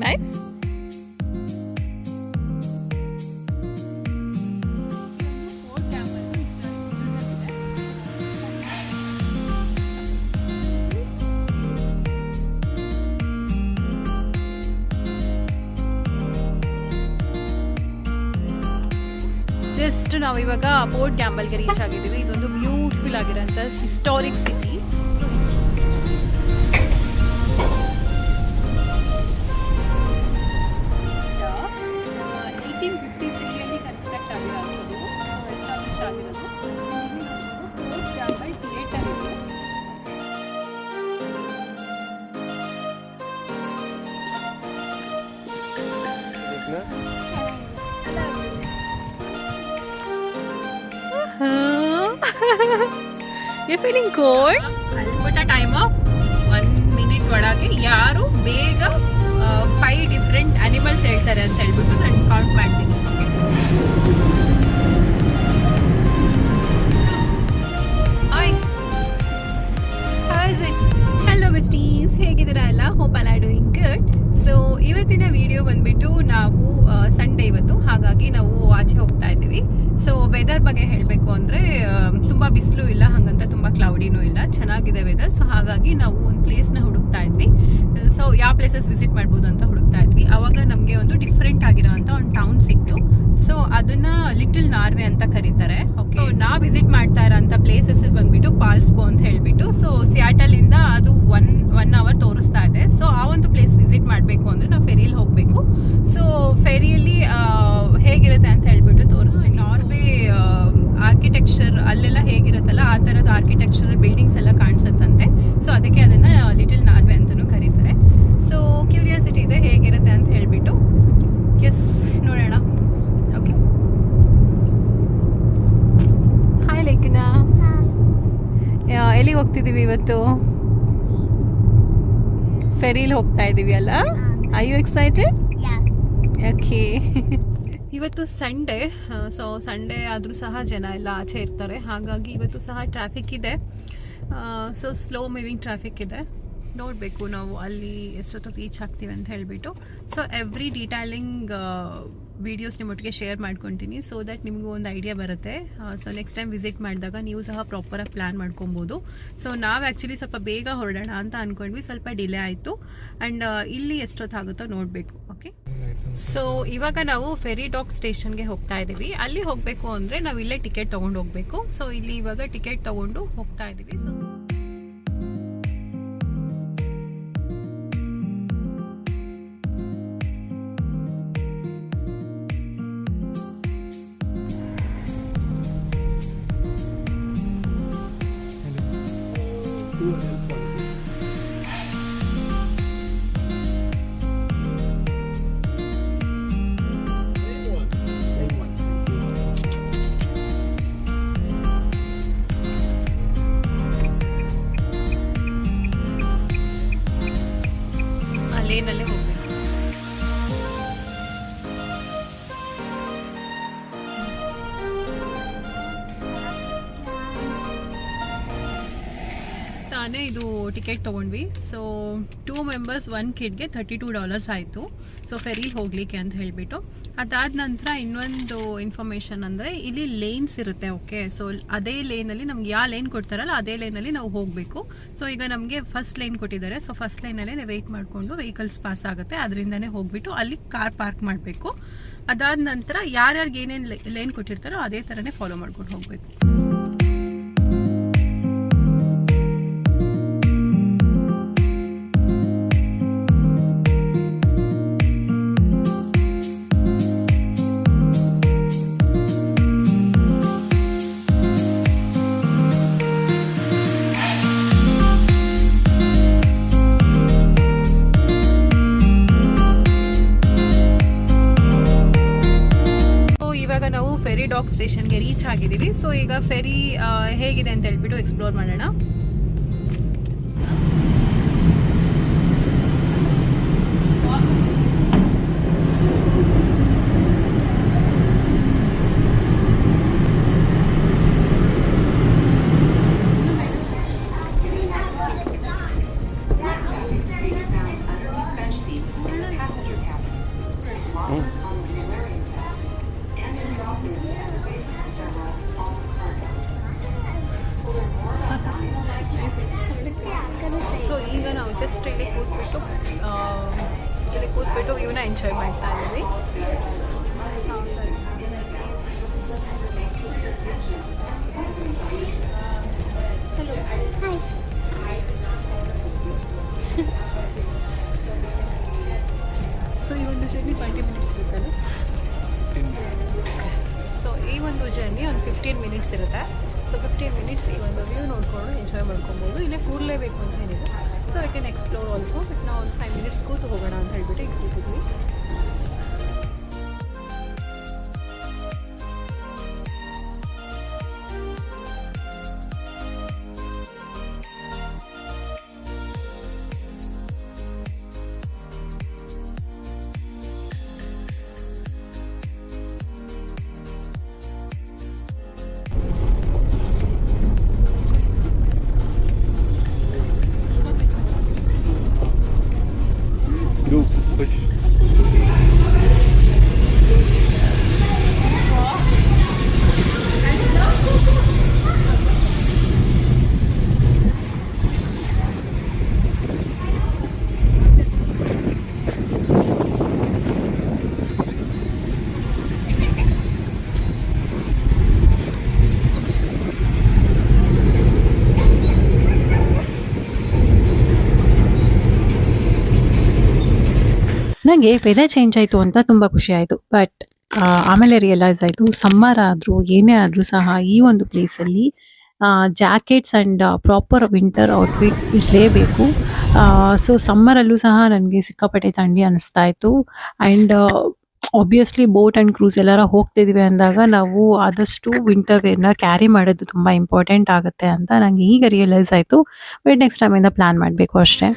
Nice. Just ನಾವು ಇವಾಗ port ಕ್ಯಾಂಬಲ್ಗೆ reach ಆಗಿದ್ದೀವಿ. ಇದೊಂದು ಬ್ಯೂಟಿಫುಲ್ ಆಗಿರೋಂಥ ಹಿಸ್ಟಾರಿಕ್ ಸಿಟಿ. ಕನ್ಸ್ಟ್ರಕ್ಟ್ ಆಗಿರೋದು ಎಸ್ಟಾಬ್ಲಿಷ್ ಆಗಿರೋದು ಪೋರ್ಟ್ ಕ್ಯಾಂಬಲ್ ಥಿಯೇಟರ್ ಇದು. You're feeling cold? I'll put a timer. 1 minute ಒಳಗೆ ಯಾರು ಬೇಗ 5 ಡಿಫ್ರೆಂಟ್ ಅನಿಮಲ್ಸ್ ಹೇಳ್ತಾರೆ ಅಂತ ಹೇಳ್ಬಿಟ್ಟು ನಾನು ಕೌಂಟ್ ಮಾಡ್ತೀನಿ. ಹಲೋ ಬೆಸ್ಟೀಸ್, ಹೇಗಿದ್ದೀರಾ ಎಲ್ಲ? Hope all are doing good. So ಇವತ್ತಿನ ವಿಡಿಯೋ ಬಂದ್ಬಿಟ್ಟು ನಾವು ಸಂಡೇ ಇವತ್ತು, ಹಾಗಾಗಿ ನಾವು ಆಚೆ ಹೋಗ್ತಾ ಇದ್ದೀವಿ. ಸೊ ವೆದರ್ ಬಗ್ಗೆ ಹೇಳಬೇಕು ಅಂದರೆ ತುಂಬ ಬಿಸಿಲು ಇಲ್ಲ, ಹಾಗಂತ ತುಂಬ ಕ್ಲೌಡಿನೂ ಇಲ್ಲ, ಚೆನ್ನಾಗಿದೆ ವೆದರ್. ಸೊ ಹಾಗಾಗಿ ನಾವು ಒಂದು ಪ್ಲೇಸ್ನ ಹುಡುಕ್ತಾ ಇದ್ವಿ. ಸೊ ಯಾವ ಪ್ಲೇಸಸ್ ವಿಸಿಟ್ ಮಾಡ್ಬೋದು ಅಂತ ಹುಡುಕ್ತಾ ಇದ್ವಿ. ಆವಾಗ ನಮಗೆ ಒಂದು ಡಿಫ್ರೆಂಟ್ ಆಗಿರೋಂಥ ಒಂದು ಟೌನ್ ಸಿಕ್ತು. ಸೊ ಅದನ್ನ ಲಿಟಲ್ ನಾರ್ವೆ ಅಂತ ಕರೀತಾರೆ. ಓಕೆ, ನಾವು ವಿಸಿಟ್ ಮಾಡ್ತಾ ಇರೋಂಥ ಪ್ಲೇಸ್ ಹೆಸರು ಬಂದ್ಬಿಟ್ಟು ಪಾಲ್ಸ್ಬೋ ಅಂತ ಹೇಳ್ಬಿಟ್ಟು. ಸೊ ಸಿಯಾಟಲಿಂದ ಅದು ಒನ್ ಅವರ್ ತೋರಿಸ್ತಾ ಇದೆ. ಸೊ ಆ ಒಂದು ಪ್ಲೇಸ್ ವಿಸಿಟ್ ಮಾಡಬೇಕು ಅಂದರೆ ನಾವು ಫೆರಿಯಲ್ಲಿ ಹೋಗಬೇಕು. ಸೊ ಫೆರಿಯಲ್ಲಿ ಹೇಗಿರುತ್ತೆ ಅಂತ ಹೇಳ್ಬಿಟ್ಟು ತೋರಿಸ್ತೀನಿ. ನಾರ್ವೆ ಆರ್ಕಿಟೆಕ್ಚರ್ ಅಲ್ಲೆಲ್ಲ ಹೇಗಿರುತ್ತಲ್ಲ ಆ ಥರದ ಆರ್ಕಿಟೆಕ್ಚರ್ ಬಿಲ್ಡಿಂಗ್ಸ್ ಎಲ್ಲ ಕಾಣಿಸುತ್ತಂತೆ. ಸೊ ಅದಕ್ಕೆ ಅದನ್ನು ಲಿಟಲ್ ನಾರ್ವೆ ಅಂತಲೂ ಕರೀತಾರೆ. ಸೊ ಕ್ಯೂರಿಯಾಸಿಟಿ ಇದೆ ಹೇಗಿರುತ್ತೆ ಅಂತ ಹೇಳ್ಬಿಟ್ಟು. ಎಸ್, ನೋಡೋಣ. ಓಕೆ, ಹಾಯ್ ಲೇಖನಾ, ಎಲ್ಲಿಗೆ ಹೋಗ್ತಿದ್ದೀವಿ ಇವತ್ತು? ಫೆರಿಲಿ ಹೋಗ್ತಾ ಇದ್ದೀವಿ ಅಲ್ಲ? Are you excited? ಓಕೆ. ಇವತ್ತು ಸಂಡೇ. ಸೊ ಸಂಡೇ ಆದರೂ ಸಹ ಜನ ಎಲ್ಲ ಆಚೆ ಇರ್ತಾರೆ, ಹಾಗಾಗಿ ಇವತ್ತು ಸಹ ಟ್ರಾಫಿಕ್ ಇದೆ. ಸೊ ಸ್ಲೋ ಮೂವಿಂಗ್ ಟ್ರಾಫಿಕ್ ಇದೆ. ನೋಡಬೇಕು ನಾವು ಅಲ್ಲಿ ಎಷ್ಟೊತ್ತಿಗೆ ರೀಚ್ ಆಗ್ತೀವಿ ಅಂತ ಹೇಳಿಬಿಟ್ಟು. ಸೊ ಎವ್ರಿ ಡೀಟೇಲಿಂಗ್ ವೀಡಿಯೋಸ್ ನಿಮ್ಮೊಟ್ಟಿಗೆ ಶೇರ್ ಮಾಡ್ಕೊತೀನಿ, ಸೊ ದ್ಯಾಟ್ ನಿಮಗೂ ಒಂದು ಐಡಿಯಾ ಬರುತ್ತೆ. ಸೊ ನೆಕ್ಸ್ಟ್ ಟೈಮ್ ವಿಸಿಟ್ ಮಾಡಿದಾಗ ನೀವು ಸಹ ಪ್ರಾಪರಾಗಿ ಪ್ಲ್ಯಾನ್ ಮಾಡ್ಕೊಬೋದು. ಸೊ ನಾವು ಆ್ಯಕ್ಚುಲಿ ಸ್ವಲ್ಪ ಬೇಗ ಹೊರಡೋಣ ಅಂತ ಅಂದ್ಕೊಂಡ್ವಿ, ಸ್ವಲ್ಪ ಡಿಲೇ ಆಯಿತು. ಆ್ಯಂಡ್ ಇಲ್ಲಿ ಎಷ್ಟೊತ್ತಾಗುತ್ತೋ ನೋಡಬೇಕು. ಓಕೆ, ಸೊ ಇವಾಗ ನಾವು ಫೆರಿ ಡಾಕ್ ಸ್ಟೇಷನ್ಗೆ ಹೋಗ್ತಾ ಇದ್ದೀವಿ. ಅಲ್ಲಿ ಹೋಗಬೇಕು ಅಂದರೆ ನಾವು ಇಲ್ಲೇ ಟಿಕೆಟ್ ತೊಗೊಂಡು ಹೋಗಬೇಕು. ಸೊ ಇಲ್ಲಿ ಇವಾಗ ಟಿಕೆಟ್ ತೊಗೊಂಡು ಹೋಗ್ತಾ ಇದ್ದೀವಿ. ಸೊ ಲೇನಲ್ಲೇ ಹೋಗಬೇಕು. ತಾನೇ ಇದು ಟಿಕೆಟ್ ತೊಗೊಂಡ್ವಿ. ಸೊ 2 ಮೆಂಬರ್ಸ್ 1 ಕಿಡ್ಗೆ $32 ಆಯಿತು. ಸೊ ಫೆರಿಲಿ ಹೋಗಲಿಕ್ಕೆ ಅಂತ ಹೇಳಿಬಿಟ್ಟು. ಅದಾದ ನಂತರ ಇನ್ನೊಂದು ಇನ್ಫಾರ್ಮೇಷನ್ ಅಂದರೆ ಇಲ್ಲಿ ಲೇನ್ಸ್ ಇರುತ್ತೆ. ಓಕೆ, ಸೊ ಅದೇ ಲೇನಲ್ಲಿ ನಮ್ಗೆ ಯಾವ ಲೈನ್ ಕೊಡ್ತಾರಲ್ಲ ಅದೇ ಲೈನಲ್ಲಿ ನಾವು ಹೋಗಬೇಕು. ಸೊ ಈಗ ನಮಗೆ ಫಸ್ಟ್ ಲೈನ್ ಕೊಟ್ಟಿದ್ದಾರೆ. ಸೊ ಫಸ್ಟ್ ಲೈನಲ್ಲೇ ವೆಯ್ಟ್ ಮಾಡಿಕೊಂಡು ವೆಹಿಕಲ್ಸ್ ಪಾಸ್ ಆಗುತ್ತೆ, ಅದರಿಂದನೇ ಹೋಗ್ಬಿಟ್ಟು ಅಲ್ಲಿ ಕಾರ್ ಪಾರ್ಕ್ ಮಾಡಬೇಕು. ಅದಾದ ನಂತರ ಯಾರ್ಯಾರಿಗೆ ಏನೇನು ಲೈನ್ ಕೊಟ್ಟಿರ್ತಾರೋ ಅದೇ ಥರನೇ ಫಾಲೋ ಮಾಡ್ಕೊಂಡು ಹೋಗಬೇಕು. ಫೆರಿ ಡಾಕ್ ಸ್ಟೇಷನ್ಗೆ ರೀಚ್ ಆಗಿದ್ದೀವಿ. ಸೊ ಈಗ ಫೆರಿ ಹೇಗಿದೆ ಅಂತ ಹೇಳ್ಬಿಟ್ಟು ಎಕ್ಸ್ಪ್ಲೋರ್ ಮಾಡೋಣ. ಎಂಜಾಯ್ ಮಾಡ್ತಾ ಇದ್ದೀವಿ. ಸೊ ಈ ಒಂದು ಜರ್ನಿ 20 ಮಿನಿಟ್ಸ್ ಇರುತ್ತಲ್ಲ. ಸೊ ಈ ಒಂದು ಜರ್ನಿ ಒಂದು 15 ಮಿನಿಟ್ಸ್ ಇರುತ್ತೆ. ಸೊ 15 ಮಿನಿಟ್ಸ್ ಈ ಒಂದು ವ್ಯೂ ನೋಡಿಕೊಂಡು ಎಂಜಾಯ್ ಮಾಡ್ಕೊಬೋದು. ಇಲ್ಲೇ ಕೂರಲೇಬೇಕು ಅಂತ ಏನಿದೆ. So I can explore also. But ನಾವು ಒಂದು 5 ಮಿನಿಟ್ಸ್ ಕೂತು ಹೋಗೋಣ ಅಂತ ಹೇಳ್ಬಿಟ್ಟು ಈಗ ಕೂತಿದ್ವಿ. ನನಗೆ ವೆದರ್ ಚೇಂಜ್ ಆಯಿತು ಅಂತ ತುಂಬ ಖುಷಿ ಆಯಿತು. ಬಟ್ ಆಮೇಲೆ ರಿಯಲೈಸ್ ಆಯಿತು, ಸಮ್ಮರ್ ಆದರೂ ಏನೇ ಆದರೂ ಸಹ ಈ ಒಂದು ಪ್ಲೇಸಲ್ಲಿ jackets and proper winter outfit ಇರಲೇಬೇಕು. ಸೊ ಸಮ್ಮರಲ್ಲೂ ಸಹ ನನಗೆ ಸಿಕ್ಕಾಪಟ್ಟೆ ಥಂಡಿ ಅನ್ನಿಸ್ತಾ ಇತ್ತು. And obviously boat and cruise ಎಲ್ಲಾರ ಹೋಗ್ತಿದ್ದೀವಿ ಅಂದಾಗ ನಾವು ಆದಷ್ಟು ವಿಂಟರ್ ವೇರ್ನ ಕ್ಯಾರಿ ಮಾಡೋದು ತುಂಬ ಇಂಪಾರ್ಟೆಂಟ್ ಆಗುತ್ತೆ ಅಂತ ನನಗೆ ಈಗ ರಿಯಲೈಸ್ ಆಯಿತು. ಬಟ್ ನೆಕ್ಸ್ಟ್ ಟೈಮಿಂದ ಪ್ಲ್ಯಾನ್ ಮಾಡಬೇಕು ಅಷ್ಟೇ.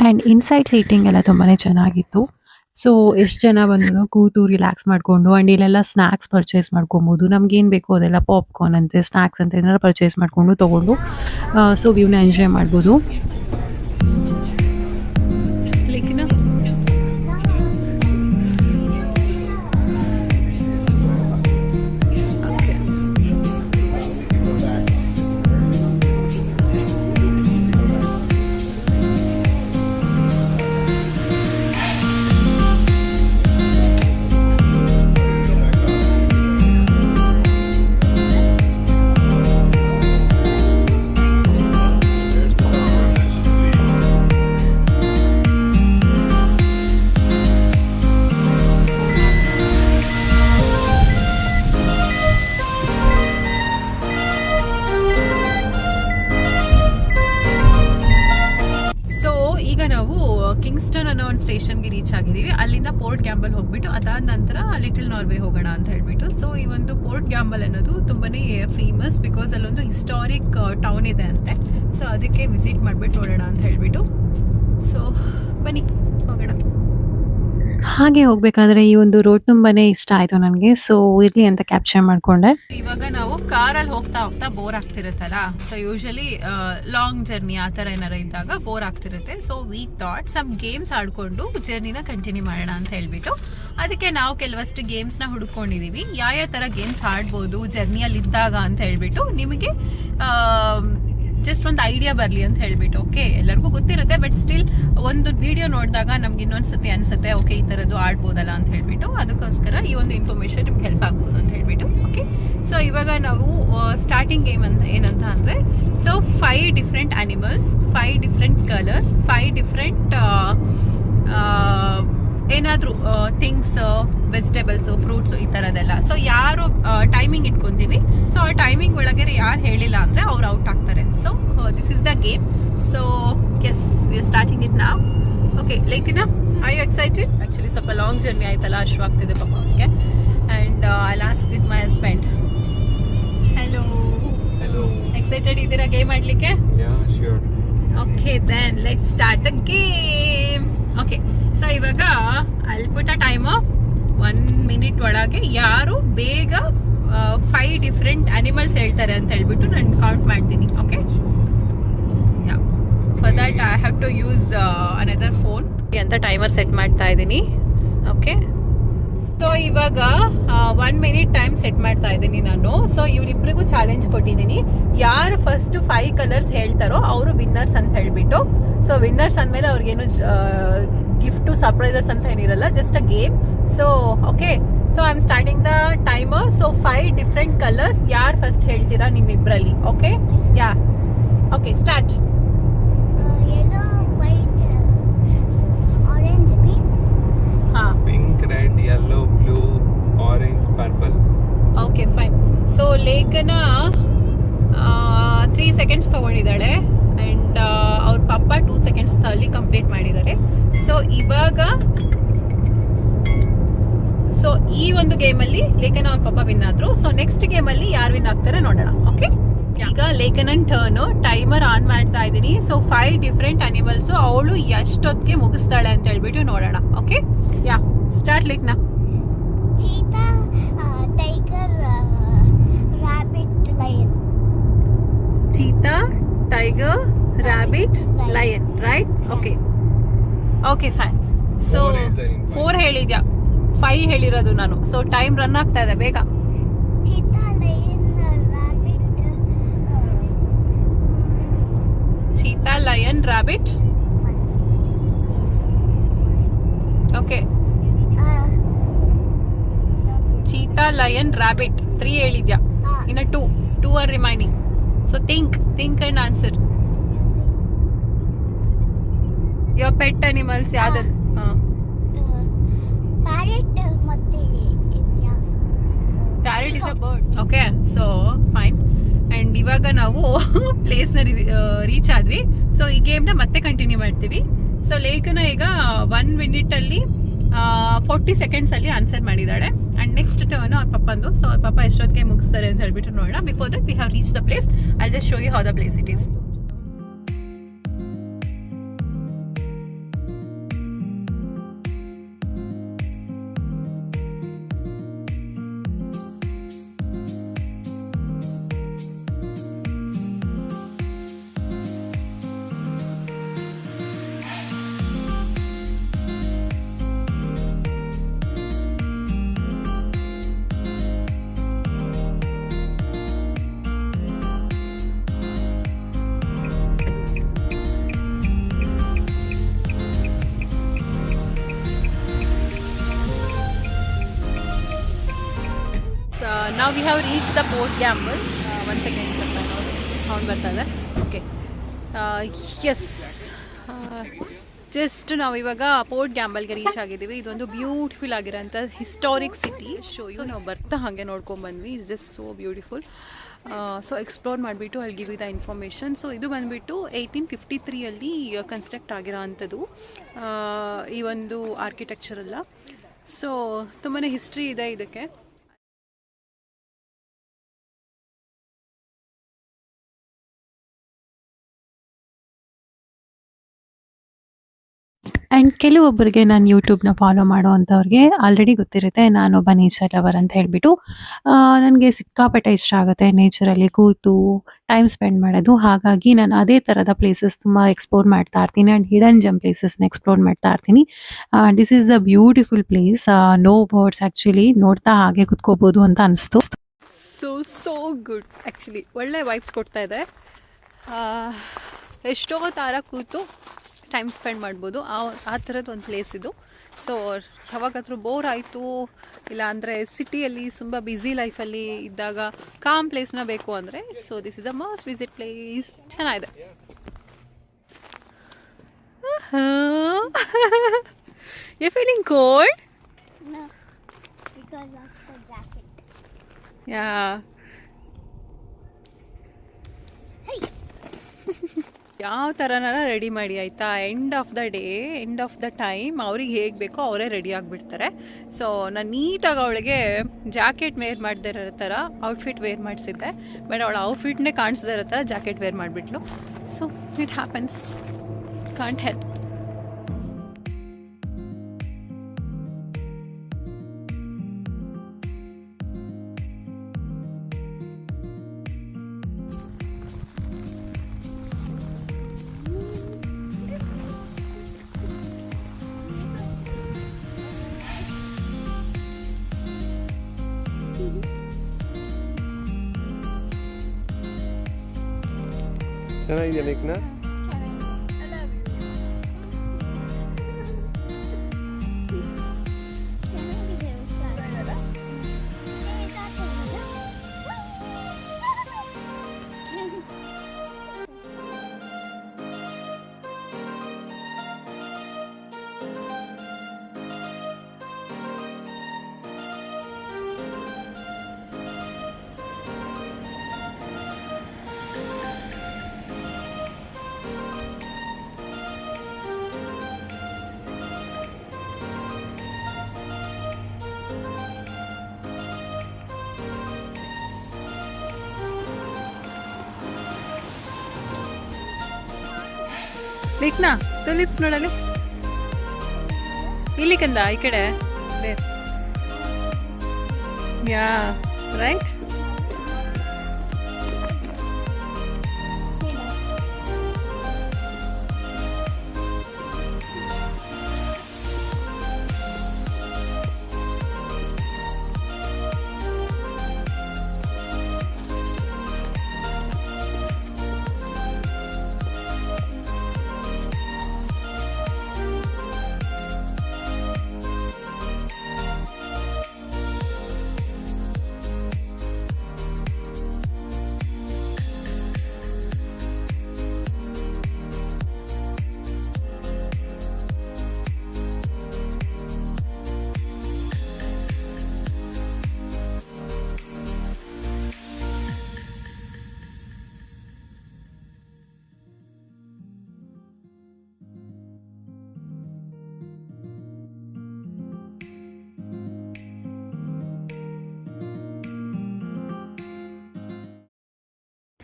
ಆ್ಯಂಡ್ ಇನ್ಸೈಡ್ ಸೀಟಿಂಗ್ ಎಲ್ಲ ತುಂಬಾ ಚೆನ್ನಾಗಿತ್ತು. ಸೊ ಎಷ್ಟು ಜನ ಬಂದರೂ ಕೂತು ರಿಲ್ಯಾಕ್ಸ್ ಮಾಡಿಕೊಂಡು ಆ್ಯಂಡ್ ಇಲ್ಲೆಲ್ಲ ಸ್ನ್ಯಾಕ್ಸ್ ಪರ್ಚೇಸ್ ಮಾಡ್ಕೊಬೋದು. ನಮಗೇನು ಬೇಕೋ ಅದೆಲ್ಲ ಪಾಪ್ಕಾರ್ನ್ ಅಂತೆ ಸ್ನ್ಯಾಕ್ಸ್ ಅಂತ ಏನಾರು ಪರ್ಚೇಸ್ ಮಾಡಿಕೊಂಡು ತೊಗೊಂಡು ಸೊ ವ್ಯೂನ ಎಂಜಾಯ್ ಮಾಡ್ಬೋದು. ಕಿಂಗ್ಸ್ಟನ್ ಅನ್ನೋ ಒಂದು ಸ್ಟೇಷನ್ಗೆ ರೀಚ್ ಆಗಿದ್ದೀವಿ. ಅಲ್ಲಿಂದ ಪೋರ್ಟ್ ಗ್ಯಾಂಬಲ್ ಹೋಗ್ಬಿಟ್ಟು ಅದಾದ ನಂತರ ಲಿಟಲ್ ನಾರ್ವೆ ಹೋಗೋಣ ಅಂತ ಹೇಳ್ಬಿಟ್ಟು. ಸೊ ಈ ಒಂದು ಪೋರ್ಟ್ ಗ್ಯಾಂಬಲ್ ಅನ್ನೋದು ತುಂಬಾನೇ ಫೇಮಸ್ ಬಿಕಾಸ್ ಅಲ್ಲೊಂದು ಹಿಸ್ಟಾರಿಕ್ ಟೌನ್ ಇದೆ ಅಂತೆ. ಸೊ ಅದಕ್ಕೆ ವಿಸಿಟ್ ಮಾಡಿಬಿಟ್ಟು ನೋಡೋಣ ಅಂತ ಹೇಳ್ಬಿಟ್ಟು. ಸೊ ಬನ್ನಿ ಹೋಗೋಣ. ಹಾಗೆ ಹೋಗಬೇಕಾದ್ರೆ ಈ ಒಂದು ರೋಡ್ ತುಂಬಾ ಇಷ್ಟ ಆಯಿತು ನನಗೆ. ಸೊ ಇರಲಿ ಅಂತ ಕ್ಯಾಪ್ಚರ್ ಮಾಡಿಕೊಂಡೆ. ಇವಾಗ ನಾವು ಕಾರಲ್ಲಿ ಹೋಗ್ತಾ ಹೋಗ್ತಾ ಬೋರ್ ಆಗ್ತಿರುತ್ತಲ್ಲ. ಸೊ ಯೂಶಲಿ ಲಾಂಗ್ ಜರ್ನಿ ಆ ಥರ ಏನಾರ ಇದ್ದಾಗ ಬೋರ್ ಆಗ್ತಿರುತ್ತೆ. So we thought some games ಆಡ್ಕೊಂಡು ಜರ್ನಿನ ಕಂಟಿನ್ಯೂ ಮಾಡೋಣ ಅಂತ ಹೇಳ್ಬಿಟ್ಟು ಅದಕ್ಕೆ ನಾವು ಕೆಲವಷ್ಟು ಗೇಮ್ಸ್ನ ಹುಡ್ಕೊಂಡಿದ್ದೀವಿ. ಯಾವ ಥರ ಗೇಮ್ಸ್ ಆಡ್ಬೋದು ಜರ್ನಿಯಲ್ಲಿ ಇದ್ದಾಗ ಅಂತ ಹೇಳ್ಬಿಟ್ಟು ನಿಮಗೆ ಜಸ್ಟ್ ಒಂದು ಐಡಿಯಾ ಬರಲಿ ಅಂತ ಹೇಳ್ಬಿಟ್ಟು. ಓಕೆ, ಎಲ್ಲರಿಗೂ ಗೊತ್ತಿರುತ್ತೆ, ಬಟ್ ಸ್ಟಿಲ್ ಒಂದು ವಿಡಿಯೋ ನೋಡಿದಾಗ ನಮ್ಗೆ ಇನ್ನೊಂದ್ಸತಿ ಅನ್ಸುತ್ತೆ ಓಕೆ ಈ ಥರದ್ದು ಆಡ್ಬೋದಲ್ಲ ಅಂತ ಹೇಳ್ಬಿಟ್ಟು. ಅದಕ್ಕೋಸ್ಕರ ಈ ಒಂದು ಇನ್ಫಾರ್ಮೇಷನ್ ನಿಮ್ಗೆ ಹೆಲ್ಪ್ ಆಗ್ಬೋದು ಅಂತ ಹೇಳ್ಬಿಟ್ಟು. ಓಕೆ, ಸೊ ಇವಾಗ ನಾವು ಸ್ಟಾರ್ಟಿಂಗ್ ಗೇಮ್ ಅಂತ ಏನಂತ ಅಂದರೆ, so 5 different animals, 5 different colours, 5 different ಏನಾದರೂ ಥಿಂಗ್ಸ್, ವೆಜಿಟೇಬಲ್ಸು, ಫ್ರೂಟ್ಸು ಈ ಥರದ್ದೆಲ್ಲ. ಸೊ ಯಾರು ಟೈಮಿಂಗ್ ಇಟ್ಕೊತೀವಿ, ಸೊ ಆ ಟೈಮಿಂಗ್ ಒಳಗೆ ಯಾರು ಹೇಳಿಲ್ಲ ಅಂದರೆ ಅವ್ರು ಔಟ್ ಆಗ್ತಾರೆ. So this is the game. So yes, we are starting it ನಾವ್. ಓಕೆ, ಲೇಕಿನ ಐ ಯು ಎಕ್ಸೈಟೆಡ್? ಆ್ಯಕ್ಚುಲಿ ಸ್ವಲ್ಪ ಲಾಂಗ್ ಜರ್ನಿ ಆಯ್ತಲ್ಲ, ಅಷ್ಟು ಆಗ್ತಿದೆ ಪಾಪ ಅವನಿಗೆ. And I lost with my husband. Hello, excited ಇದ್ದೀರಾ ಗೇಮ್ ಆಡಲಿಕ್ಕೆ? Okay, then let's start the game. Okay, so ಇವಾಗ ಅಲ್ಲಿ ಪುಟ್ಟ ಟೈಮ್ 1 ಮಿನಿಟ್ ಒಳಗೆ ಯಾರು ಬೇಗ 5 ಡಿಫ್ರೆಂಟ್ ಅನಿಮಲ್ಸ್ ಹೇಳ್ತಾರೆ ಅಂತ ಹೇಳ್ಬಿಟ್ಟು ನಾನು ಕೌಂಟ್ ಮಾಡ್ತೀನಿ. Okay, for that I have to use another phone ಅಂತ ಟೈಮರ್ ಸೆಟ್ ಮಾಡ್ತಾ ಇದ್ದೀನಿ. ಓಕೆ, ಸೊ ಇವಾಗ 1 ಮಿನಿಟ್ ಟೈಮ್ ಸೆಟ್ ಮಾಡ್ತಾ ಇದ್ದೀನಿ ನಾನು. ಸೊ ಇವರಿಬ್ಬರಿಗೂ ಚಾಲೆಂಜ್ ಕೊಟ್ಟಿದ್ದೀನಿ, ಯಾರು ಫಸ್ಟ್ 5 ಕಲರ್ಸ್ ಹೇಳ್ತಾರೋ ಅವರು ವಿನ್ನರ್ಸ್ ಅಂತ ಹೇಳ್ಬಿಟ್ಟು. ಸೊ ವಿನ್ನರ್ಸ್ ಅಂದಮೇಲೆ ಅವ್ರಿಗೇನು ಗಿಫ್ಟು ಸರ್ಪ್ರೈಸಸ್ ಅಂತ ಏನಿರಲ್ಲ, just a game. So okay, so I am starting the timer. So 5 different colours ಯಾರು ಫಸ್ಟ್ ಹೇಳ್ತೀರಾ ನಿಮ್ಮಿಬ್ಬರಲ್ಲಿ? Okay, yeah, okay, start. Yellow, white, orange, green. ಹಾಂ, Pink, red, yellow, blue, orange, purple. Okay, fine. So ಲೇಖನ 3 seconds ತೊಗೊಂಡಿದ್ದಾಳೆ and ಅವ್ರ ಪಪ್ಪ 2 seconds ಅಲ್ಲಿ complete ಮಾಡಿದ್ದಾರೆ. So ಇವಾಗ ಈ ಒಂದು ಗೇಮಲ್ಲಿ ಲೇಖನ ಅವ್ರ ಪಪ್ಪ ವಿನ್ ಆದ್ರು. ಸೊ ನೆಕ್ಸ್ಟ್ ಗೇಮಲ್ಲಿ ಯಾರು ವಿನ್ ಆಗ್ತಾರೆ ನೋಡೋಣ. ಓಕೆ, ಈಗ ಲೇಖನನ್ ಟರ್ನು, ಟೈಮರ್ ಆನ್ ಮಾಡ್ತಾ ಇದ್ದೀನಿ. ಸೊ 5 ಡಿಫ್ರೆಂಟ್ ಅನಿಮಲ್ಸು ಅವಳು ಎಷ್ಟೊತ್ತಿಗೆ ಮುಗಿಸ್ತಾಳೆ ಅಂತ ಹೇಳ್ಬಿಟ್ಟು ನೋಡೋಣ. ಓಕೆ, ಯಾ, ಸ್ಟಾರ್ಟ್ ಲೇಖನ. Cheetah, tiger, rabbit, lion. Cheetah, tiger, rabbit, lion, right? Okay, okay, fine. So 4 ಹೇಳಿದ್ಯಾ, 5 ಹೇಳಿರೋದು ನಾನು. ಸೊ ಟೈಮ್ ರನ್ ಆಗ್ತಾ ಇದೆ, ಬೇಗ. Cheetah, lion, rabbit, cheetah, lion, rabbit. Okay, cheetah, lion, rabbit 3 ಹೇಳಿದ್ಯಾ, ಇನ್ನು 2 are remaining. So think and answer. Your pet animals ಯಾವ್ದು? parrot ಮತ್ತೆ parrot is a bird. Okay, so fine. And ಇವಾಗ ನಾವು ಪ್ಲೇಸ್ನ reach ಆದ್ವಿ. ಸೊ ಈ ಗೇಮ್ನ ಮತ್ತೆ ಕಂಟಿನ್ಯೂ ಮಾಡ್ತೀವಿ. ಸೊ ಲೇಖನ ಈಗ 1 ಮಿನಿಟಲ್ಲಿ 40 ಸೆಕೆಂಡ್ಸಲ್ಲಿ ಆನ್ಸರ್ ಮಾಡಿದ್ದಾಳೆ. ಆ್ಯಂಡ್ ನೆಕ್ಸ್ಟ್ ಟರ್ನ್ ಅವ್ರ ಪಪ್ಪಂದು. ಸೊ ಅವ್ರ ಪಪ್ಪ ಎಷ್ಟೊತ್ತಿಗೆ ಮುಗಿಸ್ತಾರೆ ಅಂತ ಹೇಳ್ಬಿಟ್ಟು ನೋಡೋಣ. Before that we have reach the place. I just show you how the place it is. Now we have reached the Port Gamble. 1 second ಸ್ವಲ್ಪ ಸೌಂಡ್ ಬರ್ತಾ ಇದೆ. ಓಕೆ, ಎಸ್, ಜಸ್ಟ್ ನಾವು ಇವಾಗ ಪೋರ್ಟ್ ಗ್ಯಾಂಬಲ್ಗೆ ರೀಚ್ ಆಗಿದ್ದೀವಿ. ಇದೊಂದು ಬ್ಯೂಟಿಫುಲ್ ಆಗಿರೋಂಥ historic city. So ನಾವು ಬರ್ತಾ ಹಾಗೆ ನೋಡ್ಕೊಂಡು ಬಂದ್ವಿ. It's just so beautiful. So explore ಮಾಡಿಬಿಟ್ಟು ಅಲ್ಲಿ ಗಿವ್ ದ ಇನ್ಫಾರ್ಮೇಷನ್. ಸೊ ಇದು ಬಂದುಬಿಟ್ಟು 1853 ಕನ್ಸ್ಟ್ರಕ್ಟ್ ಆಗಿರೋ ಅಂಥದ್ದು ಈ ಒಂದು ಆರ್ಕಿಟೆಕ್ಚರ್ ಎಲ್ಲ. ಸೊ ತುಂಬಾ ಹಿಸ್ಟ್ರಿ ಇದೆ ಇದಕ್ಕೆ. ಆ್ಯಂಡ್ ಕೆಲವೊಬ್ಬರಿಗೆ ನಾನು ಯೂಟ್ಯೂಬ್ನ ಫಾಲೋ ಮಾಡೋ ಅಂಥವ್ರಿಗೆ ಆಲ್ರೆಡಿ ಗೊತ್ತಿರುತ್ತೆ ನಾನೊಬ್ಬ ನೇಚರ್ ಲವರ್ ಅಂತ ಹೇಳಿಬಿಟ್ಟು. ನನಗೆ ಸಿಕ್ಕಾಪಟ್ಟೆ ಇಷ್ಟ ಆಗುತ್ತೆ ನೇಚರಲ್ಲಿ ಕೂತು ಟೈಮ್ ಸ್ಪೆಂಡ್ ಮಾಡೋದು. ಹಾಗಾಗಿ ನಾನು ಅದೇ ಥರದ ಪ್ಲೇಸಸ್ ತುಂಬ ಎಕ್ಸ್ಪ್ಲೋರ್ ಮಾಡ್ತಾ ಇರ್ತೀನಿ ಆ್ಯಂಡ್ ಹಿಡನ್ ಜಮ್ ಪ್ಲೇಸಸ್ನ ಎಕ್ಸ್ಪ್ಲೋರ್ ಮಾಡ್ತಾ ಇರ್ತೀನಿ. This is the beautiful place. No words actually. ನೋಡ್ತಾ ಹಾಗೆ ಕುತ್ಕೋಬೋದು ಅಂತ ಅನಿಸ್ತು. So good actually. ಒಳ್ಳೆ ವೈಬ್ಸ್ ಕೊಡ್ತಾ ಇದೆ. ಎಷ್ಟೋ ತಾರ ಕೂತು ಟೈಮ್ ಸ್ಪೆಂಡ್ ಮಾಡ್ಬೋದು ಆ ಥರದ್ದು ಒಂದು ಪ್ಲೇಸ್ ಇದು. ಸೊ ಯಾವಾಗಾದರೂ ಬೋರ್ ಆಯಿತು ಇಲ್ಲ ಅಂದರೆ ಸಿಟಿಯಲ್ಲಿ ತುಂಬ ಬ್ಯುಸಿ ಲೈಫಲ್ಲಿ ಇದ್ದಾಗ ಕಾಮ್ ಪ್ಲೇಸ್ನ ಬೇಕು ಅಂದರೆ so this is the must visit place. ಚೆನ್ನಾಗಿದೆ. You feeling cold? No, because of the jacket. Yeah. ಯಾವ ಥರನಾರ ರೆಡಿ ಮಾಡಿ ಆಯಿತಾ. End of the day, end of the time ಅವ್ರಿಗೆ ಹೇಗೆ ಬೇಕೋ ಅವರೇ ರೆಡಿ ಆಗಿಬಿಡ್ತಾರೆ. ಸೊ ನಾನು ನೀಟಾಗಿ ಅವಳಿಗೆ ಜಾಕೆಟ್ ವೇರ್ ಮಾಡದೇ ಇರೋ ಥರ ಔಟ್ಫಿಟ್ ವೇರ್ ಮಾಡಿಸಿದ್ದೆ, ಬಟ್ ಅವಳ ಔಟ್ಫಿಟ್ನೇ ಕಾಣಿಸ್ದೇ ಇರೋ ಥರ ಜಾಕೆಟ್ ವೇರ್ ಮಾಡಿಬಿಟ್ಲು. So it happens, can't help. ಚೆನ್ನಾಗಿದೆಯಾ ಲೇಖನ? ಲೇಖನ ಟುಲಿಪ್ಸ್ ನೋಡಲಿ. ಇಲ್ಲಿ ಕಂದ ಈ ಕಡೆ. Yeah right.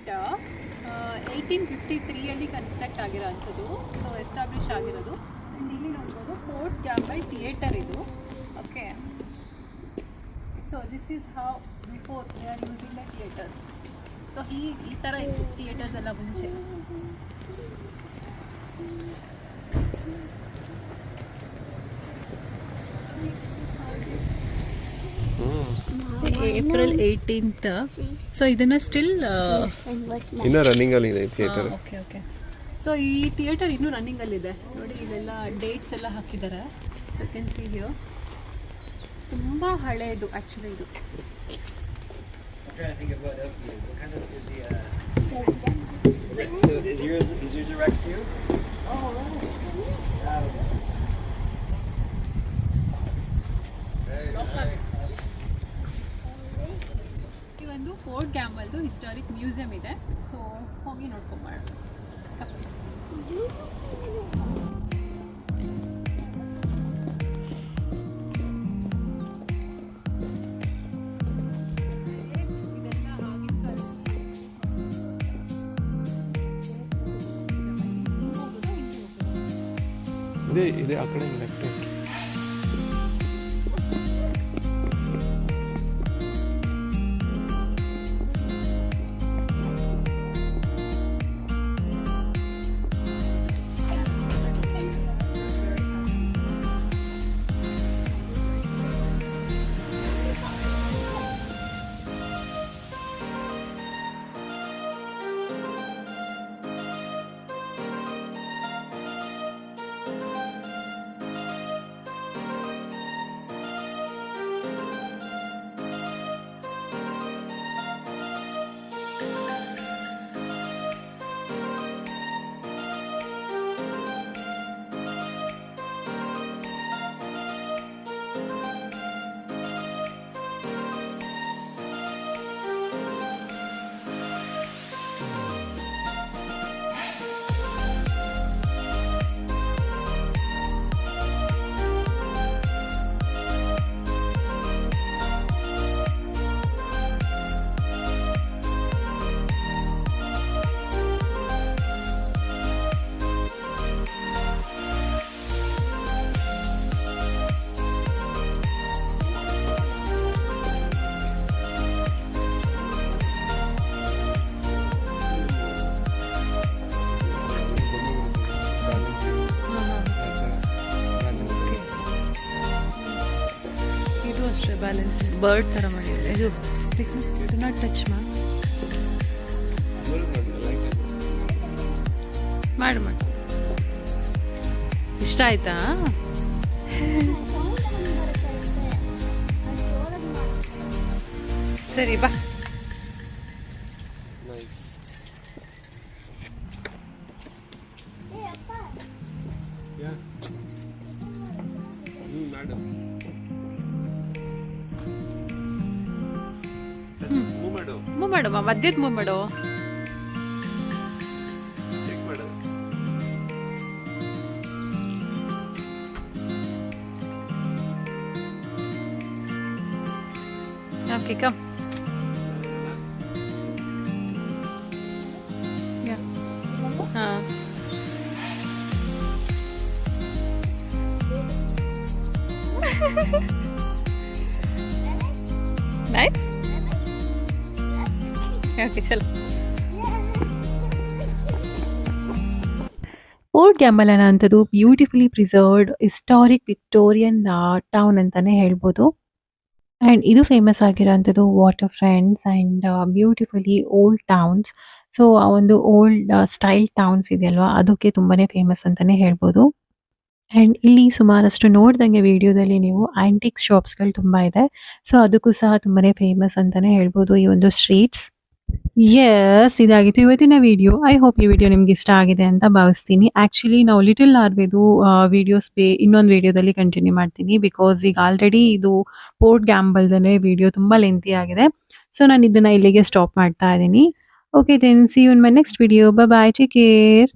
ಕನ್ಸ್ಟ್ರಕ್ಟ್ 1853 ಕನ್ಸ್ಟ್ರಕ್ಟ್ ಆಗಿರೋ ಅಂಥದ್ದು. ಸೊ ಎಸ್ಟಾಬ್ಲಿಷ್ ಆಗಿರೋದು. ಆ್ಯಂಡ್ ಇಲ್ಲಿ ನೋಡ್ಬೋದು ಫೋರ್ಟ್ ಗ್ಯಾಂಬಲ್ ಥಿಯೇಟರ್ ಇದು. Okay, so this is how before they are using the theatres. So ಈ ಥರ ಇತ್ತು ಥಿಯೇಟರ್ಸ್ ಎಲ್ಲ ಮುಂಚೆ. April 18th. ಸೊ ಇದನ್ನ ಸ್ಟಿಲ್ ಇನ್ನ ರನ್ನಿಂಗ್ ಅಲ್ಲಿ ಇದೆ ಥಿಯೇಟರ್. Okay okay. ಸೊ ಈ ಥಿಯೇಟರ್ ಇನ್ನೂ ರನ್ನಿಂಗ್ ಅಲ್ಲಿ ಇದೆ ನೋಡಿ. ಇಲ್ಲೆಲ್ಲ ಡೇಟ್ಸ್ ಎಲ್ಲ ಹಾಕಿದ್ದಾರೆ. You can see here. ತುಂಬಾ ಹಳೆಯದು ಆಕ್ಚುಲಿ ಇದು. ಒಂದು ಫೋರ್ಟ್ ಗ್ಯಾಂಬಲ್ದು ಹಿಸ್ಟಾರಿಕ್ ಮ್ಯೂಸಿಯಂ ಇದೆ. ಸೊ ಹೋಗಿ ನೋಡ್ಕೊಂಬಾರ. ಇದೆ ಆ ಕಡೆ ಲೆಫ್ಟ್. ಬರ್ಡ್ ಥರ ಮಾಡಿದ್ದಾರೆ. ಇದು ಡು ನಾಟ್ ಟಚ್ ಮಾಡು ಮಾಡು. ಇಷ್ಟ ಆಯ್ತಾ? ಸರಿ ಬಾ. Nice. Yeah. Madam. Move madam. Move ಮಾಡುವ, ಮಧ್ಯದ ಮೂವ್ ಮಾಡು. Check madam. Okay come. ಹಾಂ ನೈಸ್. ಓಕೆ ಚಲೋ. ಫೋರ್ಟ್ ಗ್ಯಾಂಬಲ್ ಅನ್ನೋಂಥದ್ದು beautifully preserved historic Victorian town ಅಂತಲೇ ಹೇಳ್ಬೋದು. ಆ್ಯಂಡ್ ಇದು ಫೇಮಸ್ ಆಗಿರೋಂಥದ್ದು water fronts and beautifully old towns. So ಆ ಒಂದು ಓಲ್ಡ್ ಸ್ಟೈಲ್ ಟೌನ್ಸ್ ಇದೆಯಲ್ವಾ, ಅದಕ್ಕೆ ತುಂಬಾ ಫೇಮಸ್ ಅಂತಲೇ ಹೇಳ್ಬೋದು. ಆ್ಯಂಡ್ ಇಲ್ಲಿ ಸುಮಾರಷ್ಟು ನೋಡ್ದಂಗೆ ವಿಡಿಯೋದಲ್ಲಿ ನೀವು ಆ್ಯಂಟಿಕ್ ಶಾಪ್ಸ್ಗಳು ತುಂಬ ಇದೆ. ಸೊ ಅದಕ್ಕೂ ಸಹ ತುಂಬಾ ಫೇಮಸ್ ಅಂತಲೇ ಹೇಳ್ಬೋದು ಈ ಒಂದು ಸ್ಟ್ರೀಟ್ಸ್. ಯಸ್, ಇದಾಗಿತ್ತು ಇವತ್ತಿನ ವಿಡಿಯೋ. ಐ ಹೋಪ್ ಈ ವಿಡಿಯೋ ನಿಮ್ಗೆ ಇಷ್ಟ ಆಗಿದೆ ಅಂತ ಭಾವಿಸ್ತೀನಿ. ಆ್ಯಕ್ಚುಲಿ ನಾವು ಲಿಟಲ್ ನಾರ್ವೆದು ವಿಡಿಯೋಸ್ ಇನ್ನೊಂದು ವಿಡಿಯೋದಲ್ಲಿ ಕಂಟಿನ್ಯೂ ಮಾಡ್ತೀನಿ. ಬಿಕಾಸ್ ಈಗ ಆಲ್ರೆಡಿ ಇದು ಪೋರ್ಟ್ ಗ್ಯಾಂಬಲ್ದಲ್ಲೇ ವಿಡಿಯೋ ತುಂಬ ಲೆಂತಿ ಆಗಿದೆ. ಸೊ ನಾನು ಇದನ್ನು ಇಲ್ಲಿಗೆ ಸ್ಟಾಪ್ ಮಾಡ್ತಾ ಇದ್ದೀನಿ. Okay then see you in my next video. Bye bye, take care.